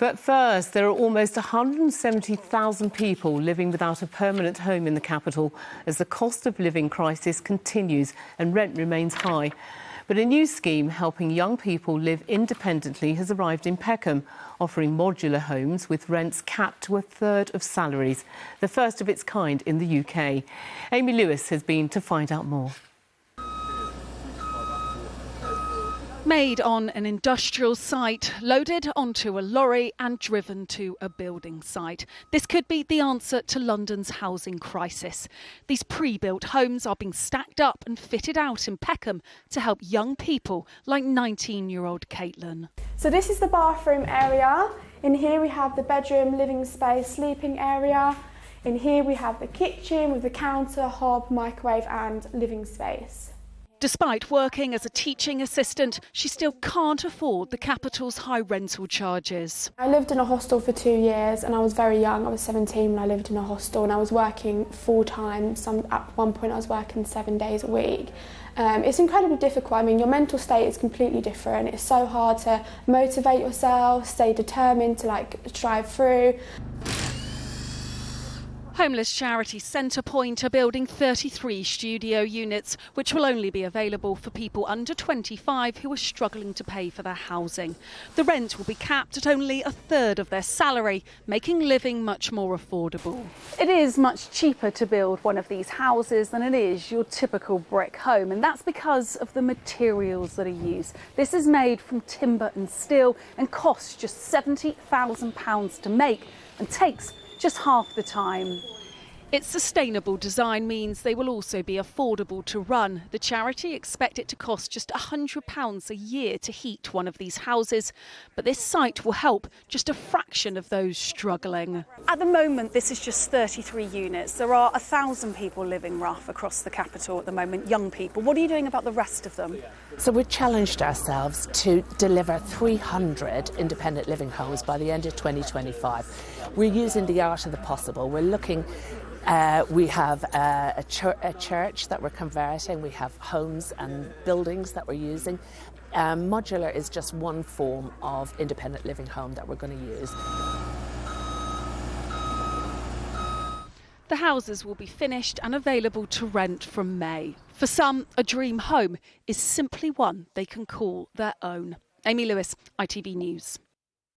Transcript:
But first, there are almost 170,000 people living without a permanent home in the capital as the cost of living crisis continues and rent remains high. But a new scheme helping young people live independently has arrived in Peckham, offering modular homes with rents capped to a third of salaries, the first of its kind in the UK. Amy Lewis has been to find out more. Made on an industrial site, loaded onto a lorry and driven to a building site. This could be the answer to London's housing crisis. These pre-built homes are being stacked up and fitted out in Peckham to help young people like 19-year-old Caitlin. So this is the bathroom area. In here we have the bedroom, living space, sleeping area. In here we have the kitchen with the counter, hob, microwave and living space. Despite working as a teaching assistant, she still can't afford the capital's high rental charges. I lived in a hostel for 2 years and I was very young. I was 17 when I lived in a hostel and I was working full-time. At one point I was working 7 days a week. It's incredibly difficult. I mean, your mental state is completely different. It's so hard to motivate yourself, stay determined to drive through. Homeless charity Centrepoint are building 33 studio units, which will only be available for people under 25 who are struggling to pay for their housing. The rent will be capped at only a third of their salary, making living much more affordable. It is much cheaper to build one of these houses than it is your typical brick home, and that's because of the materials that are used. This is made from timber and steel and costs just £70,000 to make and takes just half the time. Its sustainable design means they will also be affordable to run. The charity expect it to cost just £100 a year to heat one of these houses, but this site will help just a fraction of those struggling. At the moment, this is just 33 units. There are 1,000 people living rough across the capital at the moment, young people. What are you doing about the rest of them? So we've challenged ourselves to deliver 300 independent living homes by the end of 2025. We're using the art of the possible. We're looking. We have a church that we're converting. We have homes and buildings that we're using. Modular is just one form of independent living home that we're going to use. The houses will be finished and available to rent from May. For some, a dream home is simply one they can call their own. Amy Lewis, ITV News.